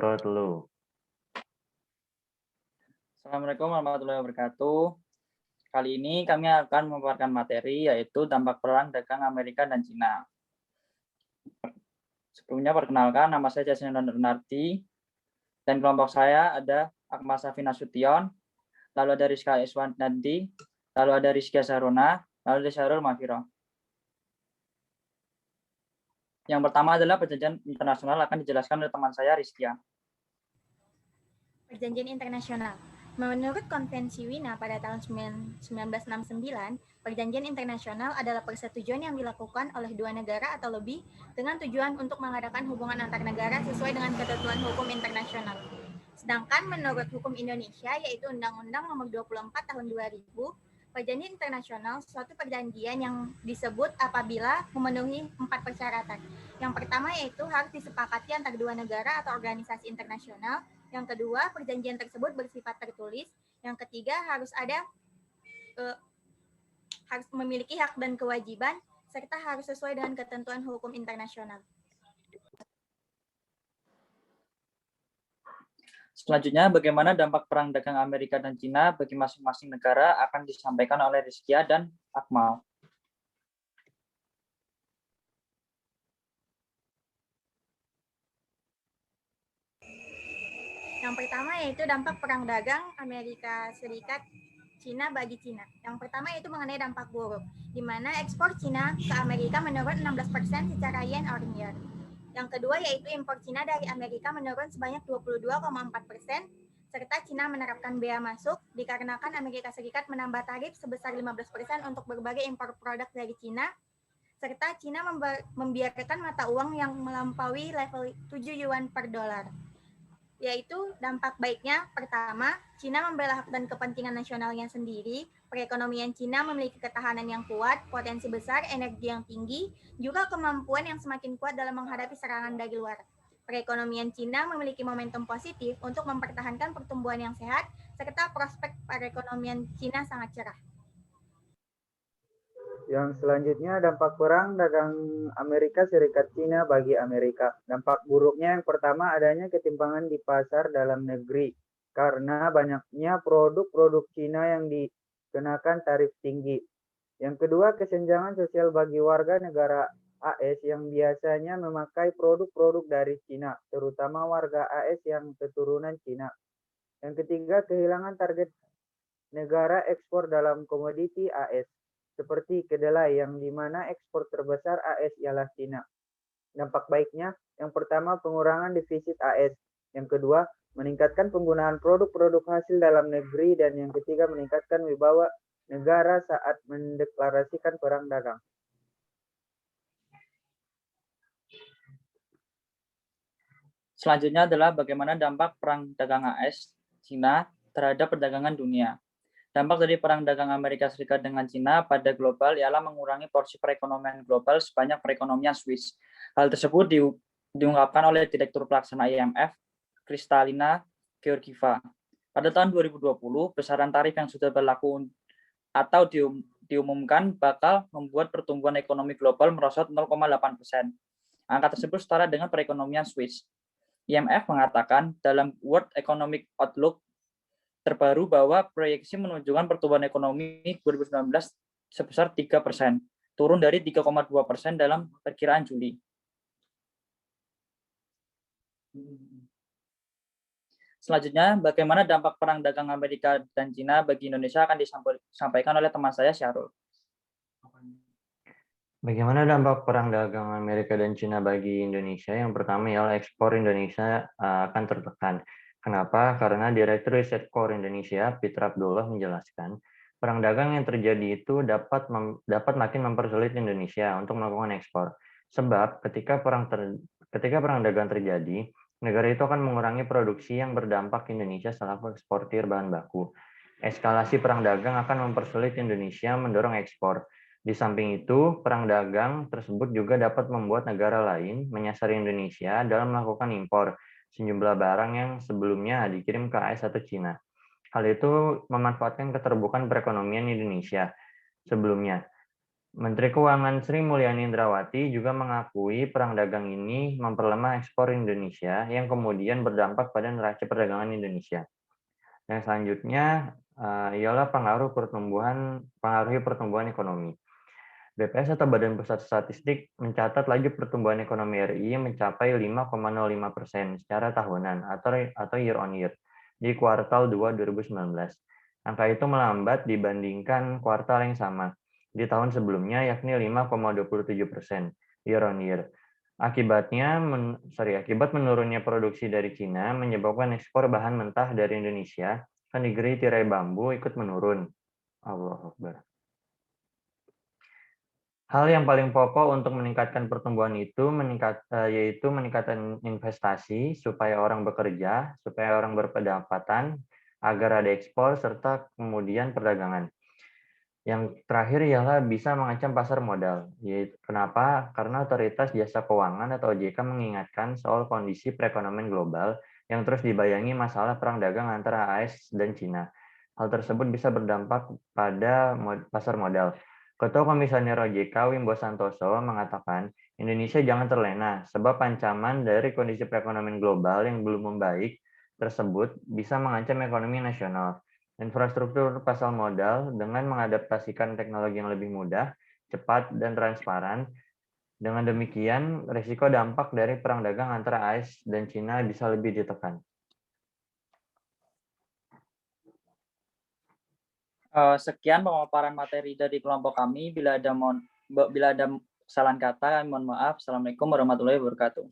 Throat Law. Assalamualaikum warahmatullahi wabarakatuh. Kali ini kami akan memaparkan materi yaitu dampak perang dagang Amerika dan Cina. Sebelumnya perkenalkan, nama saya Jason Renardi dan kelompok saya ada Akmal Safi Nasution, lalu ada Rizka Iswandandi, lalu ada Rizkia Sarona, lalu ada Syarul Mafiro. Yang pertama adalah perjanjian internasional akan dijelaskan oleh teman saya Rizkia. Perjanjian internasional. Menurut Konvensi Wina pada tahun 1969, perjanjian internasional adalah persetujuan yang dilakukan oleh dua negara atau lebih dengan tujuan untuk mengadakan hubungan antar negara sesuai dengan ketentuan hukum internasional. Sedangkan menurut hukum Indonesia, yaitu Undang-Undang Nomor 24 Tahun 2000, perjanjian internasional suatu perjanjian yang disebut apabila memenuhi 4 persyaratan. Yang pertama yaitu harus disepakati antara dua negara atau organisasi internasional. Yang kedua, perjanjian tersebut bersifat tertulis. Yang ketiga, harus memiliki hak dan kewajiban, serta harus sesuai dengan ketentuan hukum internasional. Selanjutnya, bagaimana dampak perang dagang Amerika dan Cina bagi masing-masing negara akan disampaikan oleh Rizkia dan Akmal. Yang pertama yaitu dampak perang dagang Amerika Serikat Cina bagi Cina. Yang pertama yaitu mengenai dampak buruk, di mana ekspor Cina ke Amerika menurun 16% secara yen or year. Yang kedua yaitu impor Cina dari Amerika menurun sebanyak 22,4%, serta Cina menerapkan bea masuk dikarenakan Amerika Serikat menambah tarif sebesar 15% untuk berbagai impor produk dari Cina, serta Cina membiarkan mata uang yang melampaui level 7 yuan per dolar. Yaitu dampak baiknya, pertama, Cina membela hak dan kepentingan nasionalnya sendiri, perekonomian Cina memiliki ketahanan yang kuat, potensi besar, energi yang tinggi, juga kemampuan yang semakin kuat dalam menghadapi serangan dari luar. Perekonomian Cina memiliki momentum positif untuk mempertahankan pertumbuhan yang sehat, serta prospek perekonomian Cina sangat cerah. Yang selanjutnya dampak perang dagang Amerika Serikat Cina bagi Amerika. Dampak buruknya yang pertama adanya ketimpangan di pasar dalam negeri karena banyaknya produk-produk Cina yang dikenakan tarif tinggi. Yang kedua, kesenjangan sosial bagi warga negara AS yang biasanya memakai produk-produk dari Cina, terutama warga AS yang keturunan Cina. Yang ketiga, kehilangan target negara ekspor dalam komoditi AS, seperti kedelai yang dimana ekspor terbesar AS ialah Cina. Dampak baiknya, yang pertama pengurangan defisit AS, yang kedua meningkatkan penggunaan produk-produk hasil dalam negeri, dan yang ketiga meningkatkan wibawa negara saat mendeklarasikan perang dagang. Selanjutnya adalah bagaimana dampak perang dagang AS Cina terhadap perdagangan dunia. Dampak dari perang dagang Amerika Serikat dengan Cina pada global ialah mengurangi porsi perekonomian global sebanyak perekonomian Swiss. Hal tersebut diungkapkan oleh Direktur Pelaksana IMF, Kristalina Georgieva. Pada tahun 2020, besaran tarif yang sudah berlaku atau diumumkan bakal membuat pertumbuhan ekonomi global merosot 0,8%. Angka tersebut setara dengan perekonomian Swiss. IMF mengatakan dalam World Economic Outlook terbaru bahwa proyeksi menunjukkan pertumbuhan ekonomi 2019 sebesar 3%, turun dari 3,2% dalam perkiraan Juli. Selanjutnya, bagaimana dampak perang dagang Amerika dan Cina bagi Indonesia akan disampaikan oleh teman saya, Syarul. Bagaimana dampak perang dagang Amerika dan Cina bagi Indonesia? Yang pertama ialah ekspor Indonesia akan tertekan. Kenapa? Karena Direktur Riset Core Indonesia, Fitra Abdullah menjelaskan, perang dagang yang terjadi itu dapat makin mempersulit Indonesia untuk melakukan ekspor. Sebab ketika perang dagang terjadi, negara itu akan mengurangi produksi yang berdampak Indonesia selaku eksportir bahan baku. Eskalasi perang dagang akan mempersulit Indonesia mendorong ekspor. Di samping itu, perang dagang tersebut juga dapat membuat negara lain menyasar Indonesia dalam melakukan impor sejumlah barang yang sebelumnya dikirim ke AS atau Cina. Hal itu memanfaatkan keterbukaan perekonomian Indonesia sebelumnya. Menteri Keuangan Sri Mulyani Indrawati juga mengakui perang dagang ini memperlemah ekspor Indonesia yang kemudian berdampak pada neraca perdagangan Indonesia. Yang selanjutnya ialah pengaruhi pertumbuhan ekonomi. BPS atau Badan Pusat Statistik mencatat laju pertumbuhan ekonomi RI mencapai 5,05% secara tahunan atau year on year di kuartal 2 2019. Angka itu melambat dibandingkan kuartal yang sama di tahun sebelumnya, yakni 5,27% year on year. Akibat menurunnya produksi dari Cina menyebabkan ekspor bahan mentah dari Indonesia ke negeri tirai bambu ikut menurun. Allahu Akbar. Hal yang paling pokok untuk meningkatkan pertumbuhan itu yaitu meningkatkan investasi supaya orang bekerja, supaya orang berpendapatan, agar ada ekspor serta kemudian perdagangan. Yang terakhir ialah bisa mengancam pasar modal. Kenapa? Karena Otoritas Jasa Keuangan atau OJK mengingatkan soal kondisi perekonomian global yang terus dibayangi masalah perang dagang antara AS dan Cina. Hal tersebut bisa berdampak pada pasar modal. Ketua Komisioner OJK Wimbo Santoso mengatakan, Indonesia jangan terlena sebab ancaman dari kondisi perekonomian global yang belum membaik tersebut bisa mengancam ekonomi nasional. Infrastruktur pasar modal dengan mengadaptasikan teknologi yang lebih mudah, cepat, dan transparan. Dengan demikian, risiko dampak dari perang dagang antara AS dan Cina bisa lebih ditekan. Sekian pemaparan materi dari kelompok kami. Bila ada kesalahan kata, mohon maaf. Assalamualaikum warahmatullahi wabarakatuh.